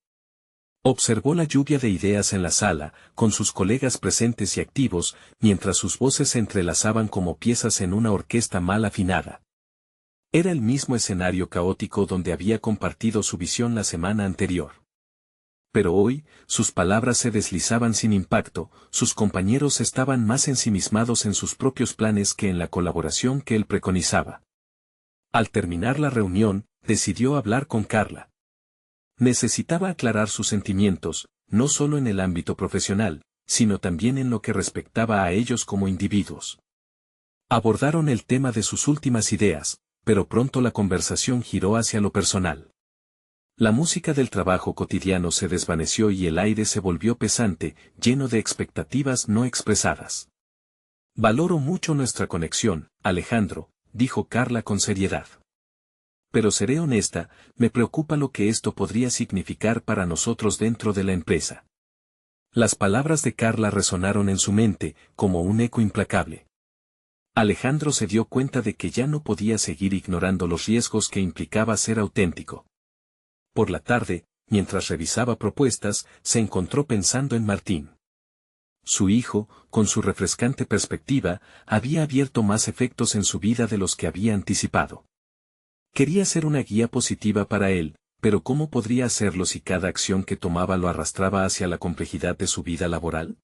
Observó la lluvia de ideas en la sala, con sus colegas presentes y activos, mientras sus voces se entrelazaban como piezas en una orquesta mal afinada. Era el mismo escenario caótico donde había compartido su visión la semana anterior. Pero hoy, sus palabras se deslizaban sin impacto, sus compañeros estaban más ensimismados en sus propios planes que en la colaboración que él preconizaba. Al terminar la reunión, decidió hablar con Carla. Necesitaba aclarar sus sentimientos, no solo en el ámbito profesional, sino también en lo que respectaba a ellos como individuos. Abordaron el tema de sus últimas ideas, pero pronto la conversación giró hacia lo personal. La música del trabajo cotidiano se desvaneció y el aire se volvió pesante, lleno de expectativas no expresadas. Valoro mucho nuestra conexión, Alejandro, dijo Carla con seriedad. Pero seré honesta, me preocupa lo que esto podría significar para nosotros dentro de la empresa. Las palabras de Carla resonaron en su mente, como un eco implacable. Alejandro se dio cuenta de que ya no podía seguir ignorando los riesgos que implicaba ser auténtico. Por la tarde, mientras revisaba propuestas, se encontró pensando en Martín. Su hijo, con su refrescante perspectiva, había abierto más efectos en su vida de los que había anticipado. Quería ser una guía positiva para él, pero ¿cómo podría hacerlo si cada acción que tomaba lo arrastraba hacia la complejidad de su vida laboral?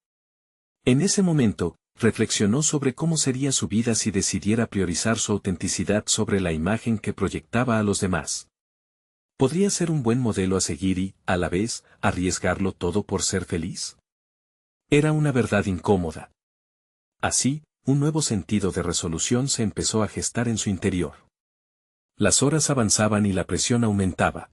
En ese momento, reflexionó sobre cómo sería su vida si decidiera priorizar su autenticidad sobre la imagen que proyectaba a los demás. ¿Podría ser un buen modelo a seguir y, a la vez, arriesgarlo todo por ser feliz? Era una verdad incómoda. Así, un nuevo sentido de resolución se empezó a gestar en su interior. Las horas avanzaban y la presión aumentaba.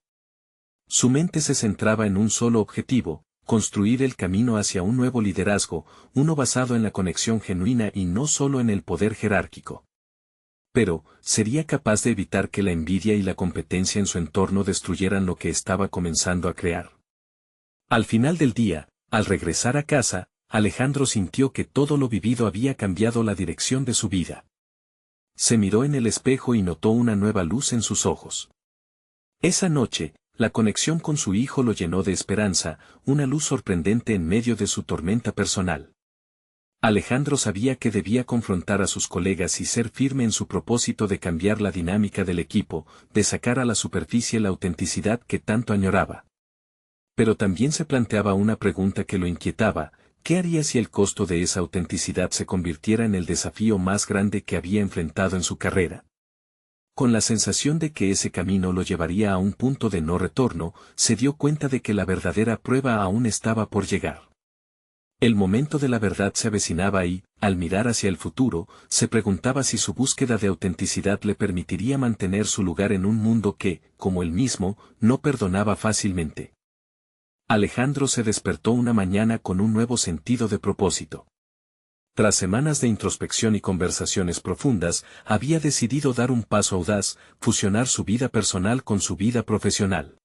Su mente se centraba en un solo objetivo: construir el camino hacia un nuevo liderazgo, uno basado en la conexión genuina y no solo en el poder jerárquico. Pero, ¿sería capaz de evitar que la envidia y la competencia en su entorno destruyeran lo que estaba comenzando a crear? Al final del día, al regresar a casa, Alejandro sintió que todo lo vivido había cambiado la dirección de su vida. Se miró en el espejo y notó una nueva luz en sus ojos. Esa noche, la conexión con su hijo lo llenó de esperanza, una luz sorprendente en medio de su tormenta personal. Alejandro sabía que debía confrontar a sus colegas y ser firme en su propósito de cambiar la dinámica del equipo, de sacar a la superficie la autenticidad que tanto añoraba. Pero también se planteaba una pregunta que lo inquietaba: ¿Qué haría si el costo de esa autenticidad se convirtiera en el desafío más grande que había enfrentado en su carrera? Con la sensación de que ese camino lo llevaría a un punto de no retorno, se dio cuenta de que la verdadera prueba aún estaba por llegar. El momento de la verdad se avecinaba y, al mirar hacia el futuro, se preguntaba si su búsqueda de autenticidad le permitiría mantener su lugar en un mundo que, como él mismo, no perdonaba fácilmente. Alejandro se despertó una mañana con un nuevo sentido de propósito. Tras semanas de introspección y conversaciones profundas, había decidido dar un paso audaz, fusionar su vida personal con su vida profesional.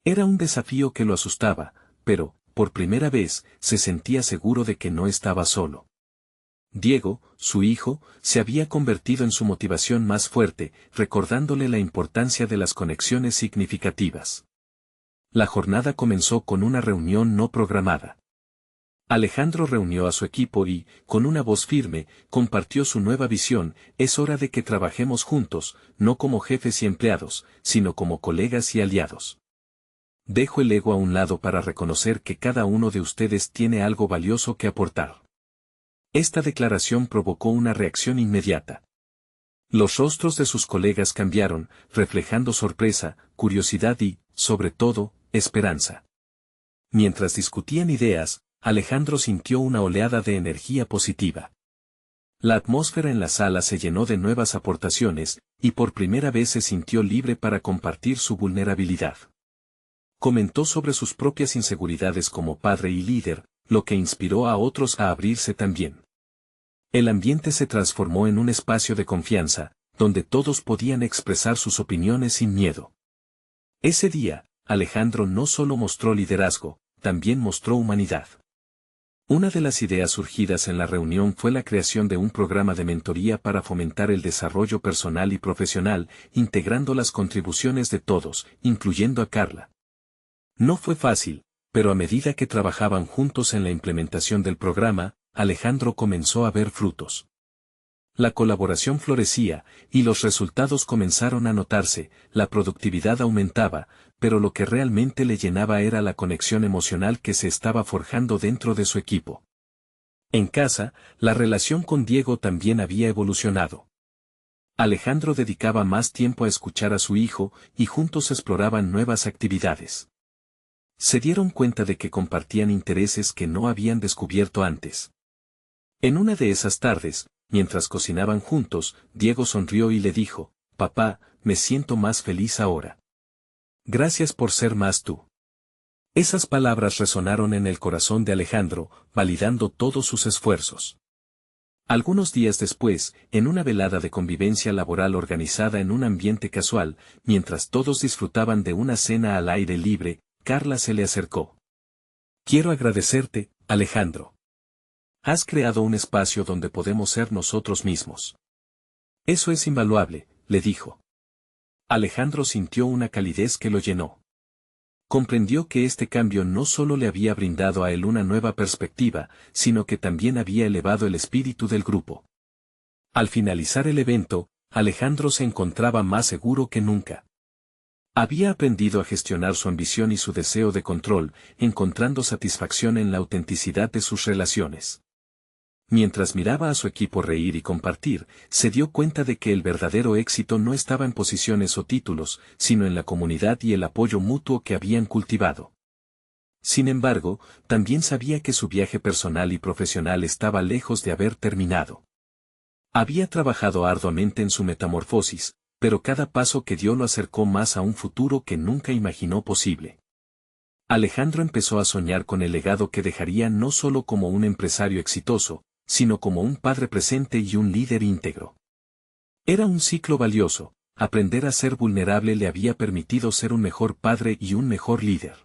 Era un desafío que lo asustaba, pero, por primera vez, se sentía seguro de que no estaba solo. Diego, su hijo, se había convertido en su motivación más fuerte, recordándole la importancia de las conexiones significativas. La jornada comenzó con una reunión no programada. Alejandro reunió a su equipo y, con una voz firme, compartió su nueva visión: es hora de que trabajemos juntos, no como jefes y empleados, sino como colegas y aliados. Dejo el ego a un lado para reconocer que cada uno de ustedes tiene algo valioso que aportar. Esta declaración provocó una reacción inmediata. Los rostros de sus colegas cambiaron, reflejando sorpresa, curiosidad y, sobre todo, esperanza. Mientras discutían ideas, Alejandro sintió una oleada de energía positiva. La atmósfera en la sala se llenó de nuevas aportaciones, y por primera vez se sintió libre para compartir su vulnerabilidad. Comentó sobre sus propias inseguridades como padre y líder, lo que inspiró a otros a abrirse también. El ambiente se transformó en un espacio de confianza, donde todos podían expresar sus opiniones sin miedo. Ese día, Alejandro no solo mostró liderazgo, también mostró humanidad. Una de las ideas surgidas en la reunión fue la creación de un programa de mentoría para fomentar el desarrollo personal y profesional, integrando las contribuciones de todos, incluyendo a Carla. No fue fácil, pero a medida que trabajaban juntos en la implementación del programa, Alejandro comenzó a ver frutos. La colaboración florecía, y los resultados comenzaron a notarse. La productividad aumentaba, pero lo que realmente le llenaba era la conexión emocional que se estaba forjando dentro de su equipo. En casa, la relación con Diego también había evolucionado. Alejandro dedicaba más tiempo a escuchar a su hijo, y juntos exploraban nuevas actividades. Se dieron cuenta de que compartían intereses que no habían descubierto antes. En una de esas tardes, mientras cocinaban juntos, Diego sonrió y le dijo: «Papá, me siento más feliz ahora. Gracias por ser más tú». Esas palabras resonaron en el corazón de Alejandro, validando todos sus esfuerzos. Algunos días después, en una velada de convivencia laboral organizada en un ambiente casual, mientras todos disfrutaban de una cena al aire libre, Carla se le acercó. «Quiero agradecerte, Alejandro. Has creado un espacio donde podemos ser nosotros mismos». «Eso es invaluable», le dijo. Alejandro sintió una calidez que lo llenó. Comprendió que este cambio no solo le había brindado a él una nueva perspectiva, sino que también había elevado el espíritu del grupo. Al finalizar el evento, Alejandro se encontraba más seguro que nunca. Había aprendido a gestionar su ambición y su deseo de control, encontrando satisfacción en la autenticidad de sus relaciones. Mientras miraba a su equipo reír y compartir, se dio cuenta de que el verdadero éxito no estaba en posiciones o títulos, sino en la comunidad y el apoyo mutuo que habían cultivado. Sin embargo, también sabía que su viaje personal y profesional estaba lejos de haber terminado. Había trabajado arduamente en su metamorfosis, pero cada paso que dio lo acercó más a un futuro que nunca imaginó posible. Alejandro empezó a soñar con el legado que dejaría no solo como un empresario exitoso, sino como un padre presente y un líder íntegro. Era un ciclo valioso. Aprender a ser vulnerable le había permitido ser un mejor padre y un mejor líder.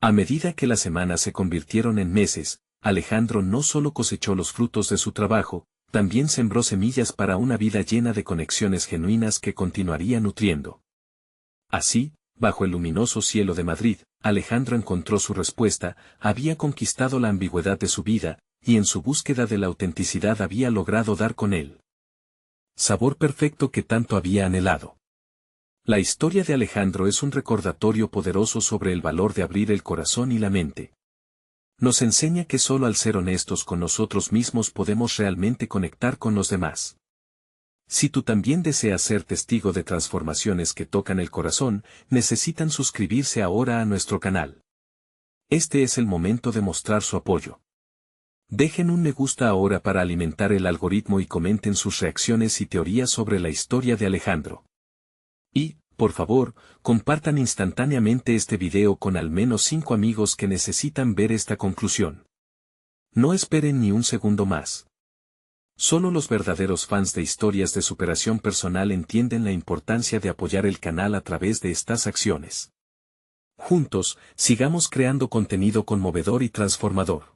A medida que las semanas se convirtieron en meses, Alejandro no solo cosechó los frutos de su trabajo, también sembró semillas para una vida llena de conexiones genuinas que continuaría nutriendo. Así, bajo el luminoso cielo de Madrid, Alejandro encontró su respuesta: había conquistado la ambigüedad de su vida, y en su búsqueda de la autenticidad había logrado dar con él sabor perfecto que tanto había anhelado. La historia de Alejandro es un recordatorio poderoso sobre el valor de abrir el corazón y la mente. Nos enseña que solo al ser honestos con nosotros mismos podemos realmente conectar con los demás. Si tú también deseas ser testigo de transformaciones que tocan el corazón, necesitan suscribirse ahora a nuestro canal. Este es el momento de mostrar su apoyo. Dejen un me gusta ahora para alimentar el algoritmo y comenten sus reacciones y teorías sobre la historia de Alejandro. Y, por favor, compartan instantáneamente este video con al menos 5 amigos que necesitan ver esta conclusión. No esperen ni un segundo más. Solo los verdaderos fans de historias de superación personal entienden la importancia de apoyar el canal a través de estas acciones. Juntos, sigamos creando contenido conmovedor y transformador.